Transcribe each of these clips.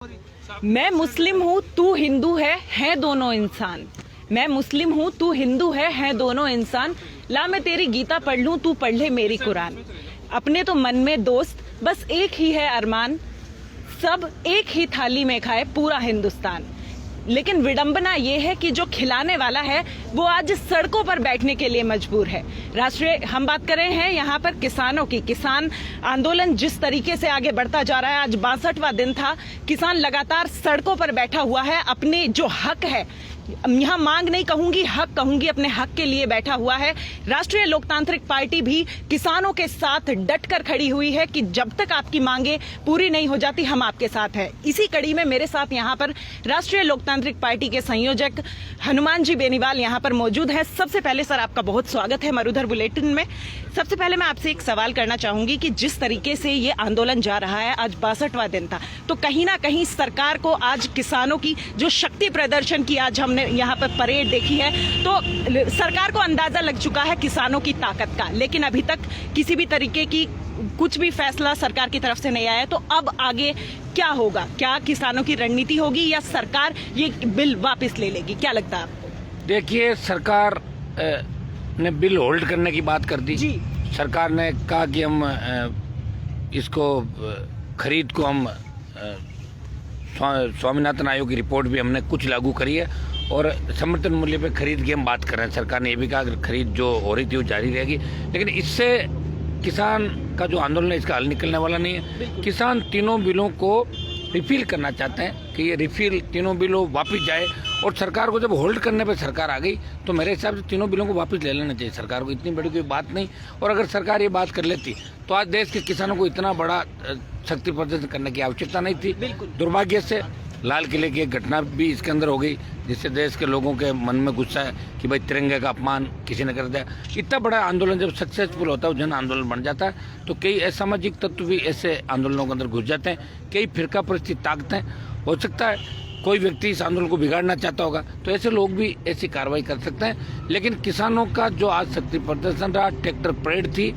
मैं मुस्लिम हूँ, तू हिंदू है दोनों इंसान। मैं मुस्लिम हूँ, तू हिंदू है दोनों इंसान। ला मैं तेरी गीता पढ़ लूँ, तू पढ़ ले मेरी कुरान। अपने तो मन में दोस्त बस एक ही है अरमान, सब एक ही थाली में खाए पूरा हिंदुस्तान। लेकिन विडंबना ये है कि जो खिलाने वाला है वो आज सड़कों पर बैठने के लिए मजबूर है। राष्ट्रीय हम बात कर रहे हैं यहाँ पर किसानों की। किसान आंदोलन जिस तरीके से आगे बढ़ता जा रहा है, आज 62वां दिन था, किसान लगातार सड़कों पर बैठा हुआ है। अपने जो हक है, यहाँ मांग नहीं कहूंगी, हक कहूंगी, अपने हक के लिए बैठा हुआ है। राष्ट्रीय लोकतांत्रिक पार्टी भी किसानों के साथ डटकर खड़ी हुई है कि जब तक आपकी मांगे पूरी नहीं हो जाती हम आपके साथ हैं। इसी कड़ी में मेरे साथ यहाँ पर राष्ट्रीय लोकतांत्रिक पार्टी के संयोजक हनुमान जी बेनीवाल यहाँ पर मौजूद है। सबसे पहले सर आपका बहुत स्वागत है मरुधर बुलेटिन में। सबसे पहले मैं आपसे एक सवाल करना चाहूंगी कि जिस तरीके से ये आंदोलन जा रहा है, आज 62वां दिन था, तो कहीं ना कहीं सरकार को आज किसानों की जो शक्ति प्रदर्शन की आज हमने यहाँ पर परेड देखी है, तो सरकार को अंदाजा लग चुका है किसानों की ताकत का। लेकिन अभी तक किसी भी तरीके की कुछ भी फैसला सरकार की तरफ से नहीं आया। तो अब आगे क्या होगा? क्या किसानों की रणनीति होगी या सरकार ये बिल वापस ले लेगी? क्या लगता है आपको? देखिए, सरकार ने बिल होल्ड करने की बात कर दी जी। सरकार ने कहा कि हम इसको खरीद को हम स्वामीनाथन आयोग की रिपोर्ट भी हमने कुछ लागू करी है और समर्थन मूल्य पे खरीद की हम बात कर रहे हैं। सरकार ने ये भी कहा कि खरीद जो हो रही थी वो जारी रहेगी, लेकिन इससे किसान का जो आंदोलन है इसका हल निकलने वाला नहीं है। किसान तीनों बिलों को रिफिल करना चाहते हैं कि ये रिफिल तीनों बिलों वापस जाए, और सरकार को जब होल्ड करने पे सरकार आ गई तो मेरे हिसाब से तीनों बिलों को वापस ले लेना चाहिए सरकार को। इतनी बड़ी कोई बात नहीं, और अगर सरकार ये बात कर लेती तो आज देश के किसानों को इतना बड़ा शक्ति प्रदर्शन करने की आवश्यकता नहीं थी। दुर्भाग्य से लाल किले की एक घटना भी इसके अंदर हो गई, जिससे देश के लोगों के मन में गुस्सा है कि भाई तिरंगे का अपमान किसी ने कर दिया। इतना बड़ा आंदोलन जब सक्सेसफुल होता है, जन आंदोलन बन जाता है, तो कई असामाजिक तत्व भी ऐसे आंदोलनों के अंदर घुस जाते हैं। कई फिरका परिस्थिति ताकतें, हो सकता है कोई व्यक्ति इस आंदोलन को बिगाड़ना चाहता होगा तो ऐसे लोग भी ऐसी कार्रवाई कर सकते हैं। लेकिन किसानों का जो आज शक्ति प्रदर्शन रहा, ट्रैक्टर परेड थी,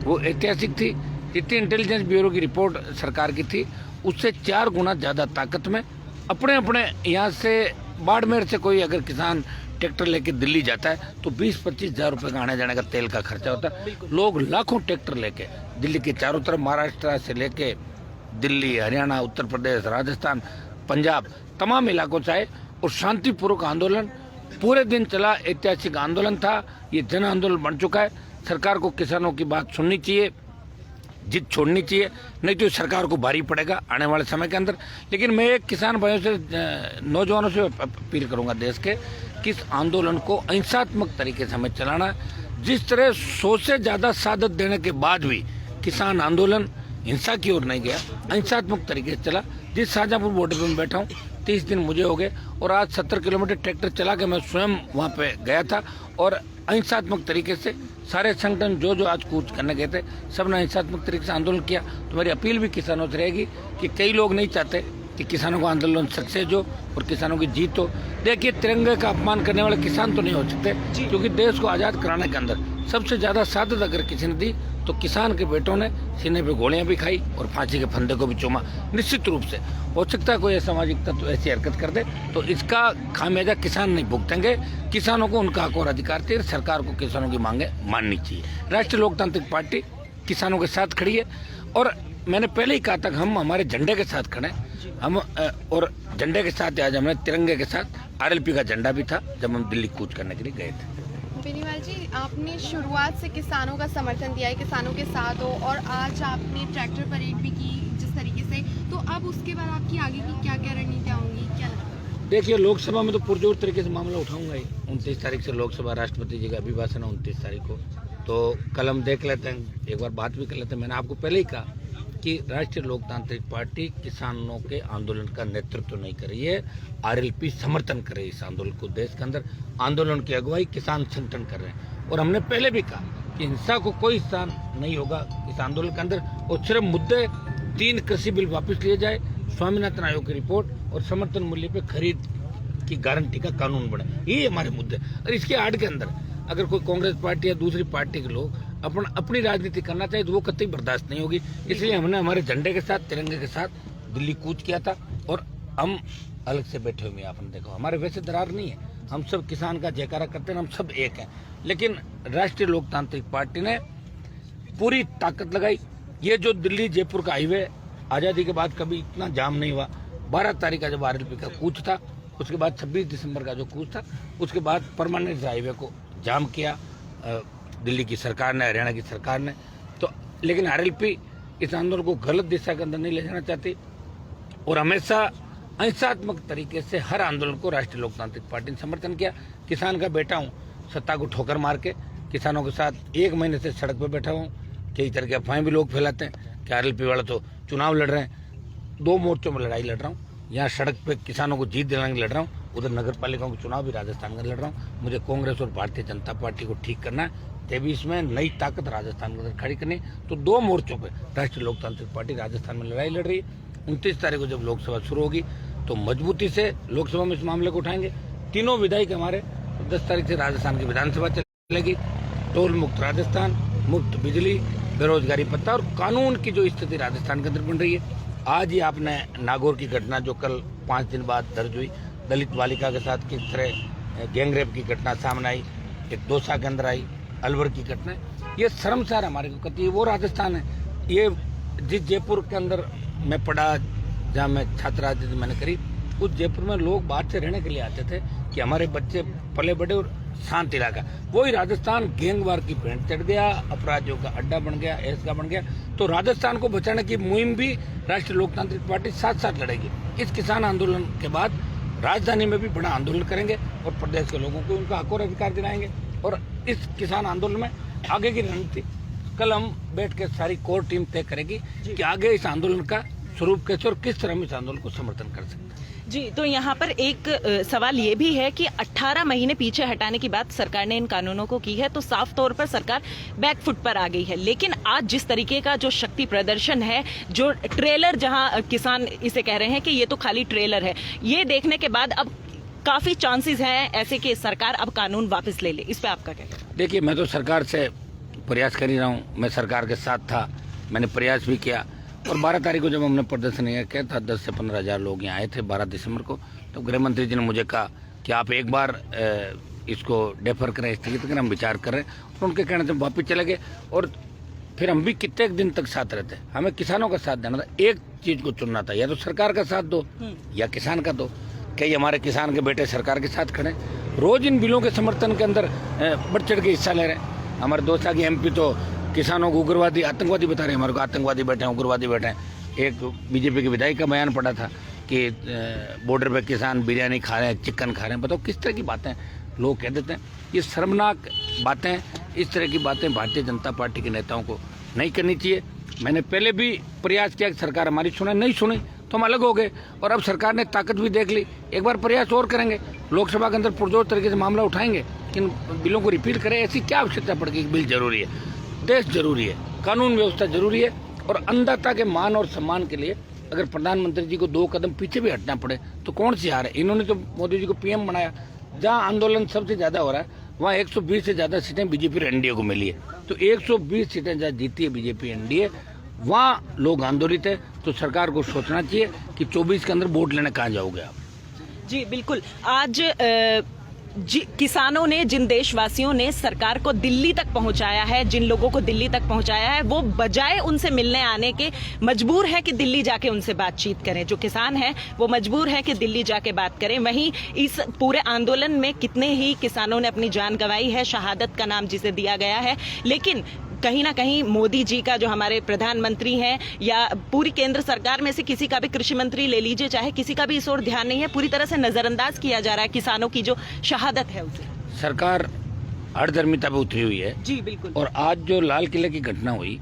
वो ऐतिहासिक थी। जितनी इंटेलिजेंस ब्यूरो की रिपोर्ट सरकार की थी उससे 4 गुना ज़्यादा ताकत में अपने यहाँ से बाड़मेर से कोई अगर किसान ट्रैक्टर लेके दिल्ली जाता है तो 20-25 हज़ार रुपये का आने जाने का तेल का खर्चा होता है। लोग लाखों ट्रैक्टर लेके दिल्ली के चारों तरफ, महाराष्ट्र से लेके दिल्ली, हरियाणा, उत्तर प्रदेश, राजस्थान, पंजाब, तमाम इलाकों से आए और शांतिपूर्वक आंदोलन पूरे दिन चला। ऐतिहासिक आंदोलन था, ये जन आंदोलन बन चुका है। सरकार को किसानों की बात सुननी चाहिए, जिद छोड़नी चाहिए, नहीं तो सरकार को भारी पड़ेगा आने वाले समय के अंदर। लेकिन मैं एक किसान भाइयों से, नौजवानों से अपील करूंगा देश के कि इस आंदोलन को अहिंसात्मक तरीके से हमें चलाना है। जिस तरह 100 से ज़्यादा शहादत देने के बाद भी किसान आंदोलन हिंसा की ओर नहीं गया, अहिंसात्मक तरीके से चला। जिस शाहजहाँपुर बॉर्डर पर मैं बैठा हूँ 30 दिन मुझे हो गए और आज 70 किलोमीटर ट्रैक्टर चला के मैं स्वयं वहाँ पे गया था और अहिंसात्मक तरीके से सारे संगठन जो आज कूच करने गए थे सब ने अहिंसात्मक तरीके से आंदोलन किया। तो मेरी अपील भी किसानों से रहेगी कि कई लोग नहीं चाहते कि किसानों का आंदोलन सक्सेस हो और किसानों की जीत हो। देखिए, तिरंगे का अपमान करने वाले किसान तो नहीं हो सकते, क्योंकि देश को आज़ाद कराने के अंदर सबसे ज़्यादा शहादत अगर किसी ने दी तो किसान के बेटों ने सीने पे गोलियां भी खाई और फांसी के फंदे को भी चूमा। निश्चित रूप से हो सकता है कोई असामाजिक तत्व ऐसी हरकत कर दे तो इसका खामियाजा किसान नहीं भुगतेंगे। किसानों को उनका हक और अधिकार चाहिए, सरकार को किसानों की मांगे माननी चाहिए। राष्ट्रीय लोकतांत्रिक पार्टी किसानों के साथ खड़ी है और मैंने पहले ही कहा था हम हमारे झंडे के साथ खड़े हैं। हम और झंडे के साथ आज हमने तिरंगे के साथ RLP का झंडा भी था जब हम दिल्ली कूच करने के लिए गए थे। बेनीवाल जी, आपने शुरुआत से किसानों का समर्थन दिया है, किसानों के साथ हो, और आज आपने ट्रैक्टर परेड भी की जिस तरीके से, तो अब उसके बाद आपकी आगे की क्या क्या रणनीतियाँ होंगी, क्या लगता है? देखिए, लोकसभा में तो पुरजोर तरीके से मामला उठाऊंगा ही। 29 तारीख से लोकसभा, राष्ट्रपति जी का अभिभाषण है 29 तारीख को, तो कल हम देख लेते हैं, एक बार बात भी कर लेते हैं। मैंने आपको पहले ही कहा कि राष्ट्रीय लोकतांत्रिक पार्टी किसानों के आंदोलन का नेतृत्व नहीं कर रही है, RLP समर्थन कर रही है इस आंदोलन को। देश के अंदर आंदोलन की अगुवाई किसान संगठन कर रहे हैं और हमने पहले भी कहा कि हिंसा को कोई स्थान नहीं होगा इस आंदोलन के अंदर, और सिर्फ मुद्दे 3 कृषि बिल वापस लिए जाए, स्वामीनाथन आयोग की रिपोर्ट और समर्थन मूल्य पे खरीद की गारंटी का कानून बने, ये हमारे मुद्दे। और इसके आड़ के अंदर अगर कोई कांग्रेस पार्टी या दूसरी पार्टी के लोग अपनी राजनीति करना चाहे तो वो कतई बर्दाश्त नहीं होगी। इसलिए हमने हमारे झंडे के साथ, तिरंगे के साथ दिल्ली कूच किया था और हम अलग से बैठे हुए हैं। आपने देखो हमारे वैसे दरार नहीं है, हम सब किसान का जयकारा करते हैं, हम सब एक हैं। लेकिन राष्ट्रीय लोकतांत्रिक पार्टी ने पूरी ताकत लगाई। ये जो दिल्ली जयपुर का हाईवे आज़ादी के बाद कभी इतना जाम नहीं हुआ। 12 तारीख का जब आरएलपी का कूच था, उसके बाद 26 दिसंबर का जो कूच था, उसके बाद परमानेंट हाईवे को जाम किया दिल्ली की सरकार ने, हरियाणा की सरकार ने। तो लेकिन आरएलपी इस आंदोलन को गलत दिशा के अंदर नहीं ले जाना चाहती और हमेशा अहिंसात्मक तरीके से हर आंदोलन को राष्ट्रीय लोकतांत्रिक पार्टी ने समर्थन किया। किसान का बेटा हूँ, सत्ता को ठोकर मार के किसानों के साथ 1 महीने से सड़क पर बैठा हूँ। कई तरह के अफवाहें भी लोग फैलाते हैं कि आरएलपी वाला तो चुनाव लड़ रहे हैं। 2 मोर्चों में लड़ाई लड़ रहा हूँ। यहाँ सड़क पे किसानों को जीत दिलाने लड़ रहा हूँ, उधर नगर पालिकाओं के चुनाव भी राजस्थान में लड़ रहा हूँ। मुझे कांग्रेस और भारतीय जनता पार्टी को ठीक करना है। 23 में नई ताकत राजस्थान के अंदर खड़ी करनी, तो 2 मोर्चों पे राष्ट्रीय लोकतांत्रिक पार्टी राजस्थान में लड़ाई लड़ रही है। 29 तारीख को जब लोकसभा शुरू होगी तो मजबूती से लोकसभा में इस मामले को उठाएंगे। तीनों विधायक हमारे 10 तारीख से राजस्थान की विधानसभा चलेगी। टोल मुक्त राजस्थान, मुफ्त बिजली, बेरोजगारी पत्ता और कानून की जो स्थिति राजस्थान के अंदर बन रही है। आज ही आपने नागौर की घटना जो कल 5 दिन बाद दर्ज हुई, दलित बालिका के साथ किस तरह गैंगरेप की घटना सामने आई, एक दौसा के अंदर आई, अलवर की घटना, ये शर्मसार हमारे को कहती है। वो राजस्थान है, ये जिस जयपुर के अंदर मैं पढ़ा, जहाँ मैं छात्र राजनीति मैंने करी, उस जयपुर में लोग बाहर से रहने के लिए आते थे कि हमारे बच्चे पले बड़े और शांत इलाका। वही राजस्थान गैंगवार की भेंट चढ़ गया, अपराधियों का अड्डा बन गया, ऐसा बन गया। तो राजस्थान को बचाने की मुहिम भी राष्ट्रीय लोकतांत्रिक पार्टी साथ साथ लड़ेगी। इस किसान आंदोलन के बाद राजधानी में भी बड़ा आंदोलन करेंगे और प्रदेश के लोगों को उनका हक और अधिकार दिलाएंगे। और इस किसान आंदोलन में आगे की रणनीति कल हम बैठ के सारी कोर टीम तय करेगी कि आगे इस आंदोलन का स्वरूप कैसे और किस तरह हम इस आंदोलन को समर्थन कर सकते हैं। जी, तो यहाँ पर एक सवाल ये भी है कि 18 महीने पीछे हटाने की बात सरकार ने इन कानूनों को की है, तो साफ तौर पर सरकार बैकफुट पर आ गई है। लेकिन आज जिस तरीके का जो शक्ति प्रदर्शन है, जो ट्रेलर, जहाँ किसान इसे कह रहे हैं कि ये तो खाली ट्रेलर है, ये देखने के बाद अब काफी चांसेस हैं ऐसे कि सरकार अब कानून वापस ले ले। इस पे आपका क्या कहना है? देखिए, मैं तो सरकार से प्रयास कर ही रहा हूँ। मैं सरकार के साथ था, मैंने प्रयास भी किया। और 12 तारीख को जब हमने प्रदर्शन किया था, 10 से 15 हज़ार लोग यहाँ आए थे 12 दिसंबर को, तो गृह मंत्री जी ने मुझे कहा कि आप एक बार इसको डेफर करें, स्थगित करें, हम विचार करें। और उनके कहने से वापस चले गए। और फिर हम भी कितने दिन तक साथ रहते, हमें किसानों का साथ देना था। एक चीज़ को चुनना था, या तो सरकार का साथ दो या किसान का दो। कई हमारे किसान के बेटे सरकार के साथ खड़े, रोज इन बिलों के समर्थन के अंदर बढ़ चढ़ के हिस्सा ले रहे हैं। हमारे दोस्ता की MP तो किसानों को उग्रवादी, आतंकवादी बता रहे हैं, हमारे को आतंकवादी बैठे हैं, उग्रवादी बैठे हैं। एक बीजेपी के विधायक का बयान पड़ा था कि बॉर्डर पे किसान बिरयानी खा रहे हैं, चिकन खा रहे हैं। बताओ किस तरह की बातें लोग कह देते हैं। ये शर्मनाक बातें, इस तरह की बातें भारतीय जनता पार्टी के नेताओं को नहीं करनी चाहिए। मैंने पहले भी प्रयास किया कि सरकार हमारी सुने, नहीं सुनी तो हम अलग हो गए। और अब सरकार ने ताकत भी देख ली, एक बार प्रयास और करेंगे, लोकसभा के अंदर पुरजोर तरीके से मामला उठाएंगे। इन बिलों को रिपीट करें, ऐसी क्या आवश्यकता पड़ेगी? बिल जरूरी है, देश जरूरी है, कानून व्यवस्था जरूरी है। और अन्नदाता के मान और सम्मान के लिए अगर प्रधानमंत्री जी को 2 कदम पीछे भी हटना पड़े तो कौन सी हार है? इन्होंने तो मोदी जी को PM बनाया। जहाँ आंदोलन सबसे ज्यादा हो रहा है वहाँ 120 से ज्यादा सीटें बीजेपी और NDA को मिली है। तो 120 सीटें जहाँ जीती है बीजेपी NDA, वहाँ लोग आंदोलित है। तो सरकार को सोचना चाहिए कि 24 के अंदर वोट लेने कहाँ जाओगे आप। जी बिल्कुल। आज किसानों ने, जिन देशवासियों ने सरकार को दिल्ली तक पहुंचाया है, जिन लोगों को दिल्ली तक पहुंचाया है, वो बजाय उनसे मिलने आने के मजबूर है कि दिल्ली जाके उनसे बातचीत करें। जो किसान हैं वो मजबूर है कि दिल्ली जाके बात करें। वहीं इस पूरे आंदोलन में कितने ही किसानों ने अपनी जान गंवाई है, शहादत का नाम जिसे दिया गया है। लेकिन कहीं ना कहीं मोदी जी का, जो हमारे प्रधानमंत्री हैं, या पूरी केंद्र सरकार में से किसी का भी, कृषि मंत्री ले लीजिए, चाहे किसी का भी इस ओर ध्यान नहीं है। पूरी तरह से नजरअंदाज किया जा रहा है किसानों की जो शहादत है उसे। सरकार हठधर्मिता पे उतरी हुई है। जी बिल्कुल। और आज जो लाल किले की घटना हुई,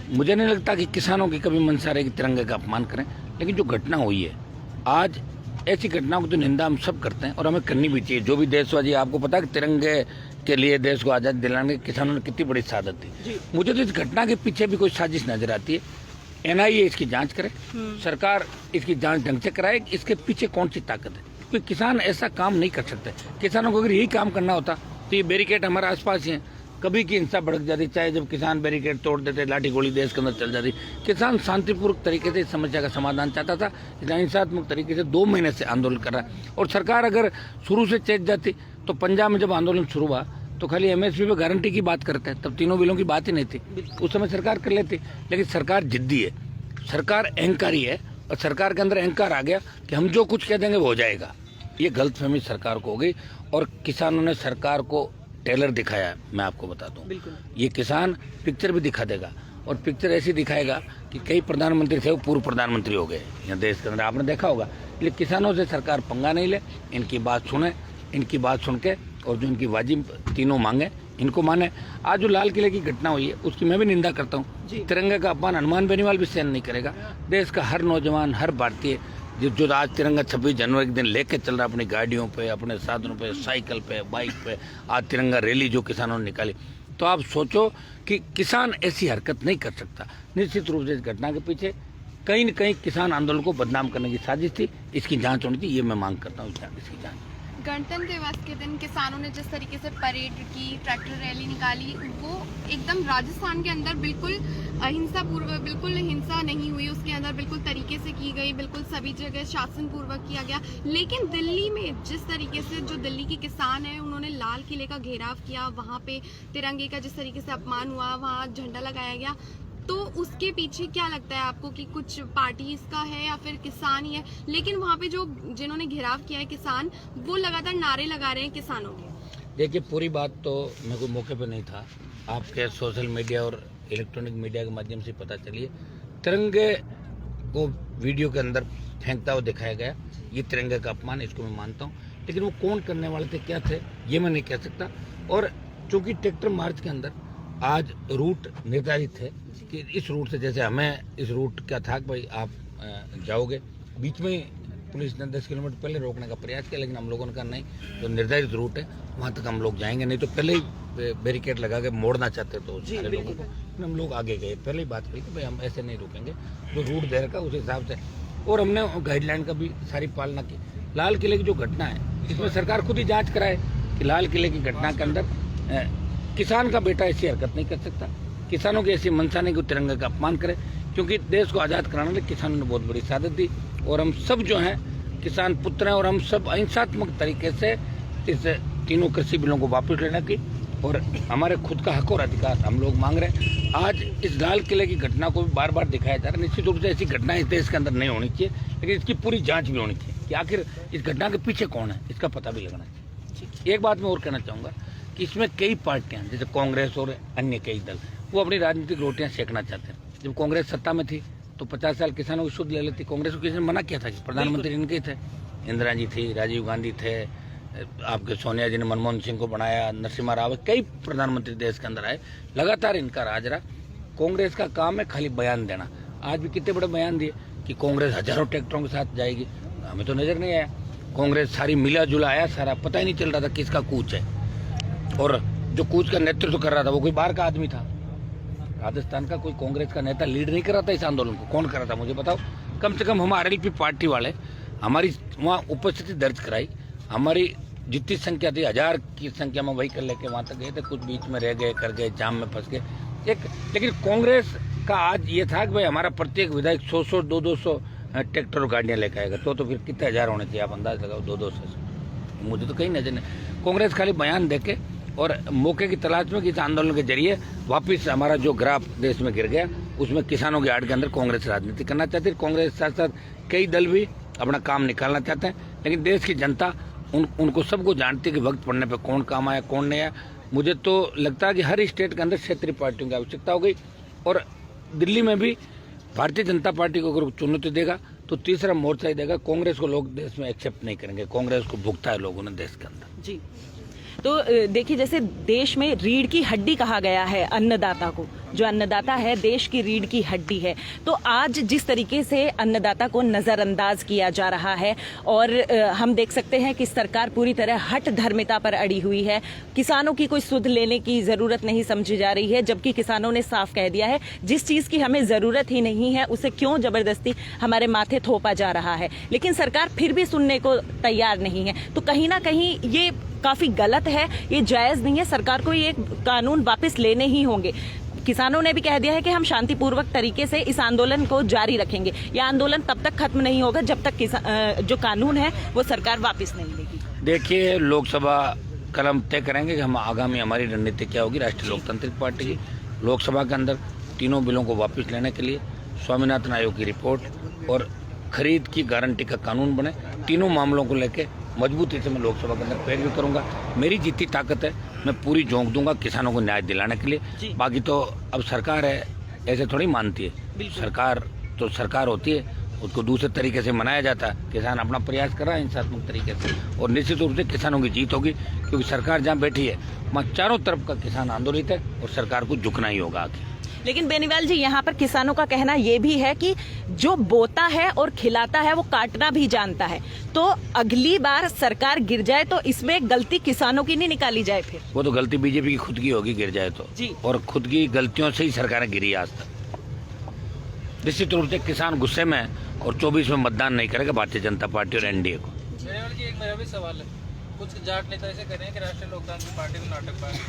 मुझे नहीं लगता कि किसानों की कभी मंशा रहे कि तिरंगे का अपमान करें। लेकिन जो घटना हुई है आज, ऐसी घटनाओं की तो निंदा हम सब करते हैं और हमें करनी भी चाहिए। जो भी देशवासी, आपको पता है कि तिरंगे के लिए देश को आज़ाद दिलाने की किसानों ने कितनी बड़ी शहादत दी। मुझे तो इस घटना के पीछे भी कोई साजिश नजर आती है। NIA इसकी जांच करे, सरकार इसकी जांच ढंग से कराए, इसके पीछे कौन सी ताकत है। क्योंकि किसान ऐसा काम नहीं कर सकते। किसानों को अगर यही काम करना होता तो ये बैरिकेड हमारे आसपास ही है, कभी की हिंसा भड़क जाती, चाहे जब किसान बैरिकेड तोड़ देते, लाठी गोली देश के अंदर चल जाती। किसान शांतिपूर्वक तरीके से इस समस्या का समाधान चाहता था, इसलिए हिंसात्मक तरीके से 2 महीने से आंदोलन कर रहा है। और सरकार अगर शुरू से चेत जाती तो पंजाब में जब आंदोलन शुरू हुआ तो खाली एमएसपी पे गारंटी की बात करते हैं, तब तीनों बिलों की बात ही नहीं थी, उस समय सरकार कर लेती। लेकिन सरकार जिद्दी है, सरकार अहंकारी है, और सरकार के अंदर अहंकार आ गया कि हम जो कुछ कह देंगे वो हो जाएगा। ये गलतफहमी सरकार को हो गई और किसानों ने सरकार को टेलर दिखाया है। मैं आपको बता दूं, ये किसान पिक्चर भी दिखा देगा, और पिक्चर ऐसी दिखाएगा कि कई प्रधानमंत्री थे वो पूर्व प्रधानमंत्री हो गए यहाँ देश के अंदर, आपने देखा होगा। इसलिए किसानों से सरकार पंगा नहीं ले, इनकी बात सुने, इनकी बात सुन के और जो इनकी वाजिब तीनों मांगे इनको माने। आज जो लाल किले की घटना हुई है उसकी मैं भी निंदा करता हूँ। तिरंगे का अपमान हनुमान बेनीवाल भी सहन नहीं करेगा। देश का हर नौजवान, हर भारतीय जो आज तिरंगा 26 जनवरी के दिन लेके चल रहा है अपनी गाड़ियों पे, अपने साधनों पे, साइकिल पे, बाइक पे, आज तिरंगा रैली जो किसानों ने निकाली, तो आप सोचो कि किसान ऐसी हरकत नहीं कर सकता। निश्चित रूप से इस घटना के पीछे कहीं न कहीं किसान आंदोलन को बदनाम करने की साजिश थी, इसकी जांच होनी थी, ये मैं मांग करता हूँ, इसकी जांच। गणतंत्र दिवस के दिन किसानों ने जिस तरीके से परेड की, ट्रैक्टर रैली निकाली, वो एकदम राजस्थान के अंदर बिल्कुल अहिंसा पूर्वक, बिल्कुल हिंसा नहीं हुई, उसके अंदर बिल्कुल तरीके से की गई, बिल्कुल सभी जगह शासन पूर्वक किया गया। लेकिन दिल्ली में जिस तरीके से जो दिल्ली के किसान हैं उन्होंने लाल किले का घेराव किया, वहाँ पे तिरंगे का जिस तरीके से अपमान हुआ, वहाँ झंडा लगाया गया, तो उसके पीछे क्या लगता है आपको कि कुछ पार्टी इसका है या फिर किसान ही है? लेकिन वहाँ पे जो जिन्होंने घेराव किया है किसान, वो लगातार नारे लगा रहे हैं किसानों के। देखिए, पूरी बात तो मैं कोई मौके पे नहीं था, आपके सोशल मीडिया और इलेक्ट्रॉनिक मीडिया के माध्यम से पता चलिए। तिरंगे को वीडियो के अंदर फेंकता हुआ दिखाया गया, ये तिरंगे का अपमान, इसको मैं मानता हूँ। लेकिन वो कौन करने वाले थे, क्या थे, ये मैं नहीं कह सकता। और चूंकि ट्रैक्टर मार्च के अंदर आज रूट निर्धारित थे कि इस रूट से, जैसे हमें इस रूट क्या था कि भाई आप जाओगे, बीच में पुलिस ने 10 किलोमीटर पहले रोकने का प्रयास किया, लेकिन हम लोगों ने कहा नहीं, जो निर्धारित रूट है वहाँ तक हम लोग जाएंगे, नहीं तो पहले ही बैरिकेड लगा के मोड़ना चाहते तो सारे लोगों को। हम लोग आगे गए, पहले ही बात करी कि भाई हम ऐसे नहीं रुकेंगे, जो रूट दे रखा उस हिसाब से, और हमने गाइडलाइन का भी सारी पालना की। लाल किले की जो घटना है इसमें सरकार खुद ही जाँच कराए कि लाल किले की घटना के अंदर किसान का बेटा ऐसी हरकत नहीं कर सकता, किसानों की ऐसी मंशा नहीं कि तिरंगे का अपमान करे, क्योंकि देश को आज़ाद कराने में किसानों ने बहुत बड़ी शहादत दी। और हम सब जो हैं किसान पुत्र हैं, और हम सब अहिंसात्मक तरीके से इस तीनों कृषि बिलों को वापस लेने की और हमारे खुद का हक और अधिकार हम लोग मांग रहे हैं। आज इस लाल किले की घटना को भी बार बार दिखाया जा रहा है। निश्चित रूप से ऐसी घटना इस देश के अंदर नहीं होनी चाहिए, लेकिन इसकी पूरी जाँच भी होनी चाहिए कि आखिर इस घटना के पीछे कौन है, इसका पता भी लगना चाहिए। एक बात मैं और कहना चाहूँगा कि इसमें कई पार्टियां, जैसे कांग्रेस और अन्य कई दल, वो अपनी राजनीतिक रोटियां सेकना चाहते हैं। जब कांग्रेस सत्ता में थी तो 50 साल किसानों की सुध ले लेती। कांग्रेस को किसी ने मना किया था कि प्रधानमंत्री इनके थे, इंदिरा जी थी, राजीव गांधी थे, आपके सोनिया जी ने मनमोहन सिंह को बनाया, नरसिम्हा राव, कई प्रधानमंत्री देश के अंदर आए, लगातार इनका राज रहा। कांग्रेस का काम है खाली बयान देना। आज भी कितने बड़े बयान दिए कि कांग्रेस हजारों ट्रैक्टरों के साथ जाएगी, हमें तो नजर नहीं आया। कांग्रेस सारी मिला जुला आया, सारा पता ही नहीं चल रहा था किसका कूच है, और जो कूच का नेतृत्व कर रहा था वो कोई बाहर का आदमी था। राजस्थान का कोई कांग्रेस का नेता लीड नहीं कर रहा था इस आंदोलन को, कौन कर रहा था मुझे बताओ। कम से कम हम आरएलपी पार्टी वाले हमारी वहाँ उपस्थिति दर्ज कराई, हमारी जितनी संख्या थी 1000 की संख्या में वही कर लेके वहाँ तक गए थे, कुछ बीच में रह गए, कर गए, जाम में फंस गए एक। लेकिन कांग्रेस का आज ये था कि भाई हमारा प्रत्येक विधायक 100-100, 200 ट्रैक्टर और गाड़ियाँ लेकर आएगा, तो फिर कितने हजार होने चाहिए, आप अंदाज लगाओ, 200 मुझे तो कहीं नजर नहीं। कांग्रेस खाली बयान देके और मौके की तलाश में कि इस आंदोलन के जरिए वापस हमारा जो ग्राफ देश में गिर गया, उसमें किसानों की आड़ के अंदर कांग्रेस राजनीति करना चाहती है। कांग्रेस के साथ साथ कई दल भी अपना काम निकालना चाहते हैं, लेकिन देश की जनता उनको सबको जानती है कि वक्त पड़ने पर कौन काम आया, कौन नहीं आया। मुझे तो लगता है कि हर स्टेट के अंदर क्षेत्रीय पार्टियों की आवश्यकता हो गई, और दिल्ली में भी भारतीय जनता पार्टी को अगर चुनौती देगा तो तीसरा मोर्चा ही देगा। कांग्रेस को लोग देश में एक्सेप्ट नहीं करेंगे, कांग्रेस को भुगता है लोगों ने देश के अंदर। जी, तो देखिए, जैसे देश में रीढ़ की हड्डी कहा गया है अन्नदाता को, जो अन्नदाता है देश की रीढ़ की हड्डी है, तो आज जिस तरीके से अन्नदाता को नजरअंदाज किया जा रहा है, और हम देख सकते हैं कि सरकार पूरी तरह हठ धर्मिता पर अड़ी हुई है, किसानों की कोई सुध लेने की जरूरत नहीं समझी जा रही है, जबकि किसानों ने साफ कह दिया है जिस चीज की हमें जरूरत ही नहीं है उसे क्यों जबरदस्ती हमारे माथे थोपा जा रहा है, लेकिन सरकार फिर भी सुनने को तैयार नहीं है। तो कहीं ना कहीं ये काफी गलत है, ये जायज नहीं है। सरकार को ये कानून वापस लेने ही होंगे। किसानों ने भी कह दिया है कि हम शांतिपूर्वक तरीके से इस आंदोलन को जारी रखेंगे। यह आंदोलन तब तक खत्म नहीं होगा जब तक जो कानून है वो सरकार वापस नहीं लेगी। देखिए, लोकसभा कल हम तय करेंगे कि हम आगामी हमारी रणनीति क्या होगी। राष्ट्रीय लोकतांत्रिक पार्टी की लोकसभा के अंदर तीनों बिलों को वापस लेने के लिए स्वामीनाथन आयोग की रिपोर्ट और खरीद की गारंटी का कानून बने, तीनों मामलों को लेकर मजबूती से मैं लोकसभा के अंदर पैरवी करूंगा। मेरी जितनी ताकत है मैं पूरी झोंक दूंगा किसानों को न्याय दिलाने के लिए। बाकी तो अब सरकार है, ऐसे थोड़ी मानती है। सरकार तो सरकार होती है, उसको दूसरे तरीके से मनाया जाता है। किसान अपना प्रयास कर रहा है हिंसात्मक तरीके से, और निश्चित रूप से किसानों की जीत होगी, क्योंकि सरकार जहाँ बैठी है वहाँ चारों तरफ का किसान आंदोलित है और सरकार को झुकना ही होगा आगे। लेकिन बेनीवाल जी, यहाँ पर किसानों का कहना ये भी है कि जो बोता है और खिलाता है वो काटना भी जानता है, तो अगली बार सरकार गिर जाए तो इसमें गलती किसानों की नहीं निकाली जाए फिर। वो तो गलती बीजेपी की खुद की होगी गिर जाए तो जी। और खुद की गलतियों से ही सरकारें गिरी आज तक। निश्चित रूप से किसान गुस्से में है और 24 में मतदान नहीं करेगा भारतीय जनता पार्टी और एनडीए को। जी, एक मेरा भी सवाल है, कुछ जाट नेता ऐसे करें कि राष्ट्रीय लोकतांत्रिक पार्टी को नाटक पाए।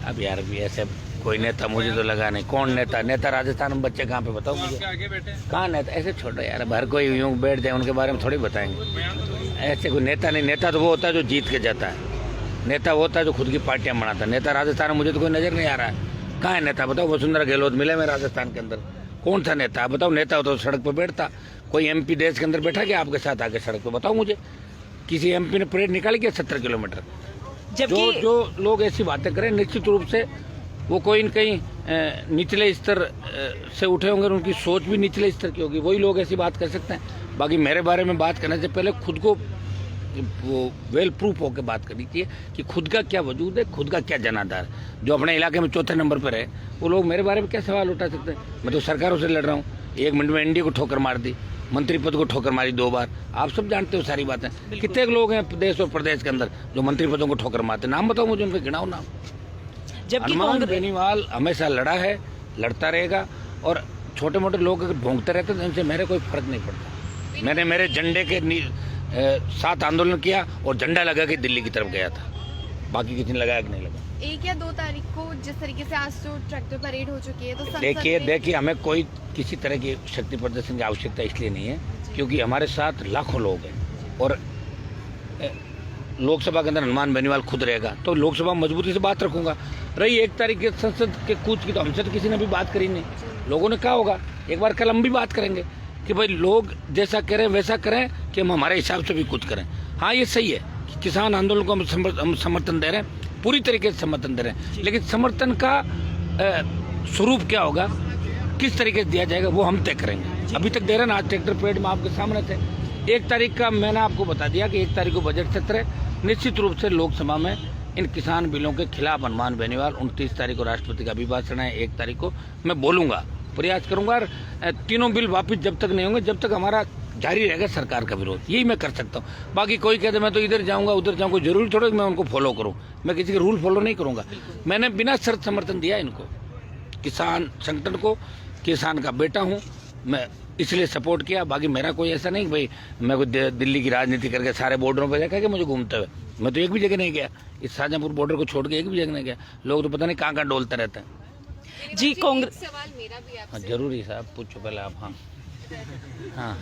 अब यार भी ऐसे कोई नेता मुझे तो लगा नहीं। कौन नेता राजस्थान में बच्चे कहाँ पे बताओ मुझे, आगे बैठे कहाँ नेता? ऐसे छोड़ो यार, हर कोई यूं बैठ जाए उनके बारे में थोड़ी बताएंगे। ऐसे कोई नेता नहीं। नेता तो वो होता है जो जीत के जाता है, नेता वो होता है जो खुद की पार्टियां बनाता है। नेता राजस्थान में मुझे तो कोई नजर नहीं आ रहा है। कहाँ है नेता बताओ? वसुंधरा गहलोत मिले मैं राजस्थान के अंदर, कौन सा नेता बताओ? नेता हो तो सड़क पर बैठता। कोई एमपी देश के अंदर बैठा क्या आपके साथ आके सड़क पर? बताओ मुझे, किसी एमपी ने परेड निकाली क्या 70 किलोमीटर? जो लोग ऐसी बातें करें, निश्चित रूप से वो कोई न कहीं निचले स्तर से उठे होंगे, उनकी सोच भी निचले स्तर की होगी, वही लोग ऐसी बात कर सकते हैं। बाकी मेरे बारे में बात करने से पहले खुद को वो वेल प्रूफ होकर बात करनी चाहिए कि खुद का क्या वजूद है, खुद का क्या जनाधार। जो अपने इलाके में चौथे नंबर पर है वो लोग मेरे बारे में क्या सवाल उठा सकते हैं? मैं तो सरकारों से लड़ रहा हूँ। 1 मिनट में एनडीए को ठोकर मार दी, मंत्री पद को ठोकर मारी 2 बार। आप सब जानते हो सारी बातें। कितने लोग हैं देश और प्रदेश के अंदर जो मंत्री पदों को ठोकर मारते? नाम बताओ मुझे, उनके गिनाओ नाम। हनुमान बेनीवाल हमेशा लड़ा है, लड़ता रहेगा, और छोटे मोटे लोग अगर भोंगते रहते तो इनसे मेरे कोई फर्क नहीं पड़ता। मैंने मेरे झंडे के साथ आंदोलन किया और झंडा लगा के दिल्ली की तरफ गया था, बाकी किसी ने लगाया कि नहीं लगा। 1 या 2 तारीख को जिस तरीके से आज तो ट्रैक्टर परेड हो चुकी है, तो देखिए हमें कोई किसी तरह की शक्ति प्रदर्शन की आवश्यकता इसलिए नहीं है क्योंकि हमारे साथ लाखों लोग हैं, और लोकसभा के अंदर हनुमान बेनीवाल खुद रहेगा तो लोकसभा मजबूती से बात रखूंगा। रही 1 तारीख के संसद के कूच की, तो हमसे तो किसी ने भी बात करी नहीं। लोगों ने कहा होगा, एक बार कल हम भी बात करेंगे कि भाई लोग जैसा करें वैसा करें कि हम हमारे हिसाब से भी कुछ करें। हाँ, ये सही है कि किसान आंदोलन को हम समर्थन दे रहे हैं, पूरी तरीके से समर्थन दे रहे हैं, लेकिन समर्थन का स्वरूप क्या होगा, किस तरीके से दिया जाएगा, वो हम तय करेंगे। अभी तक दे रहे हैं, आज ट्रैक्टर परेड में आपके सामने थे। 1 तारीख का मैंने आपको बता दिया कि 1 तारीख को बजट सत्र है। निश्चित रूप से लोकसभा में इन किसान बिलों के खिलाफ हनुमान बेनीवाल 29 तारीख को राष्ट्रपति का अभिभाषण है, 1 तारीख को मैं बोलूंगा, प्रयास करूंगा। और तीनों बिल वापिस जब तक नहीं होंगे, जब तक हमारा जारी रहेगा सरकार का विरोध, यही मैं कर सकता हूँ। बाकी कोई कहते मैं तो इधर जाऊंगा उधर जाऊंगा, जरूरी थोड़ा मैं उनको फॉलो करूँ। मैं किसी के रूल फॉलो नहीं करूंगा। मैंने बिना शर्त समर्थन दिया इनको, किसान संगठन को, किसान का बेटा हूँ मैं, इसलिए सपोर्ट किया। बाकी मेरा कोई ऐसा नहीं कि भाई मैं कोई दिल्ली की राजनीति करके सारे बॉर्डरों पर देखा कि मुझे घूमते हुए, मैं तो एक भी जगह नहीं गया। इस शाहजहांपुर बॉर्डर को छोड़ के एक भी जगह नहीं गया। लोग तो पता नहीं कहाँ डोलते रहते हैं। जी, कांग्रेस सवाल मेरा भी आपसे। हाँ, जरूरी साहब, पूछो पहले आप। हाँ,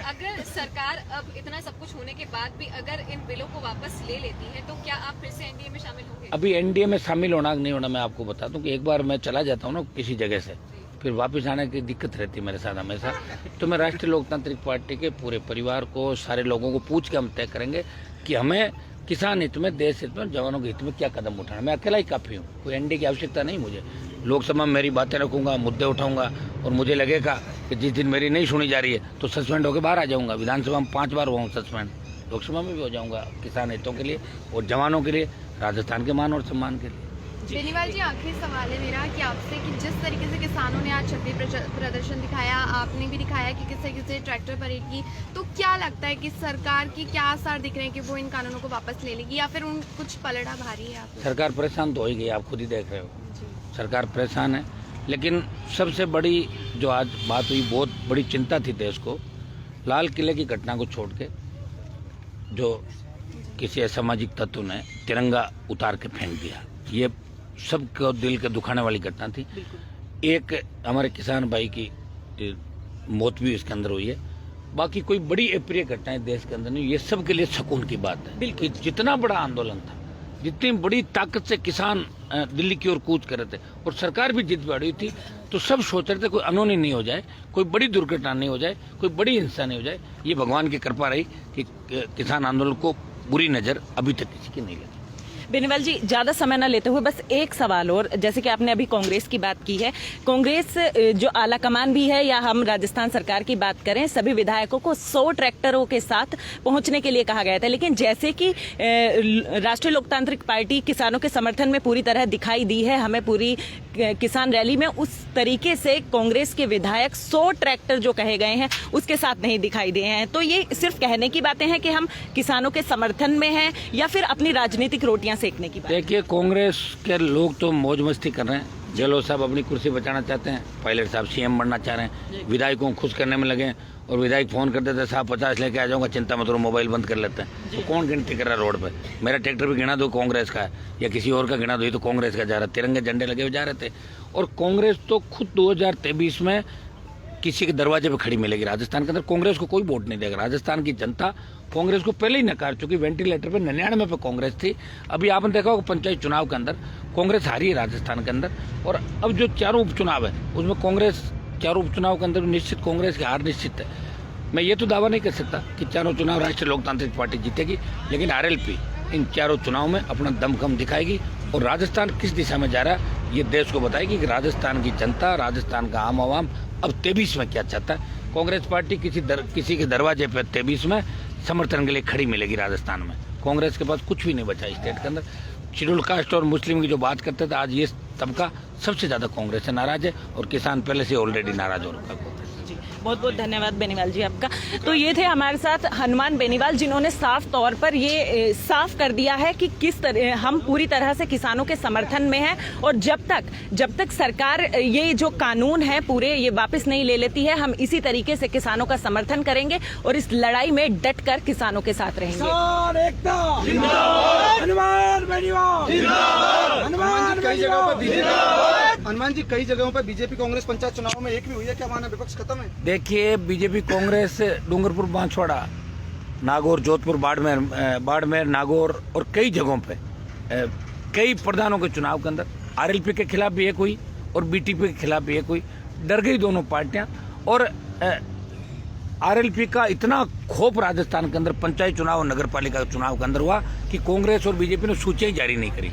अगर सरकार अब इतना सब कुछ होने के बाद भी अगर इन बिलों को वापस ले लेती है तो क्या आप फिर से एनडीए में शामिल होंगे? अभी एनडीए में शामिल होना नहीं होना मैं आपको बता दूं कि एक बार मैं चला जाता हूँ ना किसी जगह से, फिर वापस आने की दिक्कत रहती है मेरे साथ हमेशा। तो मैं राष्ट्रीय लोकतांत्रिक पार्टी के पूरे परिवार को, सारे लोगों को पूछ के हम तय करेंगे कि हमें किसान हित में, देश हित में, जवानों के हित में क्या कदम उठाना। मैं अकेला ही काफ़ी हूँ, कोई एनडीए की आवश्यकता नहीं मुझे। लोकसभा में मेरी बातें रखूंगा, मुद्दे उठाऊंगा, और मुझे लगेगा कि जिस दिन मेरी नहीं सुनी जा रही है तो सस्पेंड होकर बाहर आ जाऊंगा। विधानसभा में 5 बार हुआ हूँ सस्पेंड, लोकसभा में भी हो जाऊंगा, किसान हितों के लिए और जवानों के लिए, राजस्थान के मान और सम्मान के लिए। बेनीवाल जी, आखिरी सवाल है मेरा कि आपसे कि जिस तरीके से किसानों ने आज शक्ति प्रदर्शन दिखाया, आपने भी दिखाया कि किस तरीके से ट्रैक्टर परेड की, तो क्या लगता है कि सरकार की क्या आसार दिख रहे हैं कि वो इन कानूनों को वापस ले लेगी, या फिर उन कुछ पलड़ा भारी है? आप सरकार परेशान तो हो ही गई, आप खुद ही देख रहे हो, सरकार परेशान है। लेकिन सबसे बड़ी जो आज बात हुई, बहुत बड़ी चिंता थी देश को, लाल किले की घटना को छोड़ के जो किसी असामाजिक तत्व ने तिरंगा उतार के फेंक दिया। ये सबको दिल के दुखाने वाली घटना थी। एक हमारे किसान भाई की मौत भी इसके अंदर हुई है। बाकी कोई बड़ी अप्रिय घटनाएं देश के अंदर नहीं। ये सब के लिए सुकून की बात है कि जितना बड़ा आंदोलन था, जितनी बड़ी ताकत से किसान दिल्ली की ओर कूच कर रहे थे और सरकार भी जिद बढ़ी थी, तो सब सोच रहे थे कोई अनहोनी नहीं हो जाए, कोई बड़ी दुर्घटना नहीं हो जाए, कोई बड़ी हिंसा नहीं हो जाए। ये भगवान की कृपा रही कि किसान आंदोलन को बुरी नजर अभी तक किसी की नहीं लगी। बेनीवाल जी, ज्यादा समय न लेते हुए बस एक सवाल और, जैसे कि आपने अभी कांग्रेस की बात की है, कांग्रेस जो आला कमान भी है या हम राजस्थान सरकार की बात करें, सभी विधायकों को 100 ट्रैक्टरों के साथ पहुंचने के लिए कहा गया था। लेकिन जैसे कि राष्ट्रीय लोकतांत्रिक पार्टी किसानों के समर्थन में पूरी तरह दिखाई दी है हमें पूरी किसान रैली में, उस तरीके से कांग्रेस के विधायक 100 ट्रैक्टर जो कहे गए हैं उसके साथ नहीं दिखाई दिए हैं। तो ये सिर्फ कहने की बातें हैं कि हम किसानों के समर्थन में हैं या फिर अपनी राजनीतिक रोटियां सेकने की बात? देखिए, कांग्रेस के लोग तो मौज मस्ती कर रहे हैं। गहलोत साहब अपनी कुर्सी बचाना चाहते हैं, पायलट साहब सीएम बनना चाह रहे हैं, विधायकों को खुश करने में लगे हैं। और विधायक फोन कर देते, साहब 50 लेके आ जाऊंगा, चिंता मत करो, मोबाइल बंद कर लेते हैं। तो कौन गिनती कर रहा है रोड पे? मेरा ट्रैक्टर भी गिना दो कांग्रेस का है या किसी और का गिना दो, ये तो कांग्रेस का जा रहा है। तिरंगे झंडे लगे हुए जा रहे थे। और कांग्रेस तो खुद 2023 में किसी के दरवाजे पे खड़ी मिलेगी राजस्थान के अंदर। कांग्रेस को कोई वोट नहीं देगा। राजस्थान की जनता कांग्रेस को पहले ही नकार चुकी। वेंटिलेटर पे 99 पे कांग्रेस थी। अभी आपने देखा होगा पंचायत चुनाव के अंदर कांग्रेस हारी है राजस्थान के अंदर। और अब जो चारों उपचुनाव है उसमें कांग्रेस, चारों उपचुनाव के अंदर निश्चित कांग्रेस की हार निश्चित है। मैं ये तो दावा नहीं कर सकता कि चारों चुनाव राष्ट्रीय लोकतांत्रिक पार्टी जीतेगी, लेकिन आरएलपी इन चारों चुनाव में अपना दमखम दिखाएगी। और राजस्थान किस दिशा में जा रहा है ये देश को बताएगी कि राजस्थान की जनता, राजस्थान का आम आवाम अब 23 में क्या चाहता है। कांग्रेस पार्टी किसी के दरवाजे पे 23 में समर्थन के लिए खड़ी मिलेगी राजस्थान में। कांग्रेस के पास कुछ भी नहीं बचा स्टेट के अंदर। शेड्यूल कास्ट और मुस्लिम की जो बात करते थे, आज ये तबका सबसे ज्यादा कांग्रेस से नाराज है और किसान पहले से ऑलरेडी नाराज हो रखा है। बहुत बहुत धन्यवाद बेनीवाल जी आपका। तो ये थे हमारे साथ हनुमान बेनीवाल, जिन्होंने साफ तौर पर ये साफ कर दिया है कि किस तरह हम पूरी तरह से किसानों के समर्थन में हैं। और जब तक सरकार ये जो कानून है पूरे ये वापस नहीं ले लेती है, हम इसी तरीके से किसानों का समर्थन करेंगे और इस लड़ाई में डट कर किसानों के साथ रहेंगे। हनुमान जी, कई जगहों पर बीजेपी कांग्रेस पंचायत चुनाव में एक भी हुई है क्या? माना विपक्ष खत्म है? देखिए, बीजेपी कांग्रेस डूंगरपुर, बांसवाड़ा, नागौर, जोधपुर, बाड़मेर, नागौर और कई जगहों पे कई प्रधानों के चुनाव के अंदर आरएलपी के खिलाफ भी एक हुई और बीटीपी के खिलाफ भी एक हुई। डर गई दोनों पार्टियां। और आरएलपी का इतना खौफ राजस्थान के अंदर पंचायत चुनाव और नगर पालिका चुनाव के अंदर हुआ कि कांग्रेस और बीजेपी ने सूचियां जारी नहीं करी।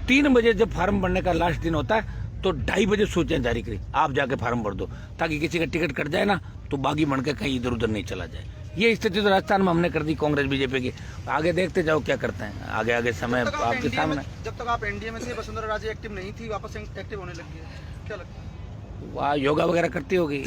3 बजे जब फार्म भरने का लास्ट दिन होता है तो 2:30 बजे सूचना जारी करी, आप जाके फार्म भर दो, ताकि किसी का टिकट कट जाए ना तो बागी बन के कहीं इधर उधर नहीं चला जाए। ये स्थिति तो राजस्थान में हमने कर दी कांग्रेस बीजेपी की। आगे देखते जाओ क्या करते हैं, आगे समय आपके सामने। जब तक आप एनडीए में थे, वसुंधरा राजे एक्टिव नहीं थी, वापस एक्टिव होने लगी है, क्या लगता है? वाह, योगा वगैरह करती होगी।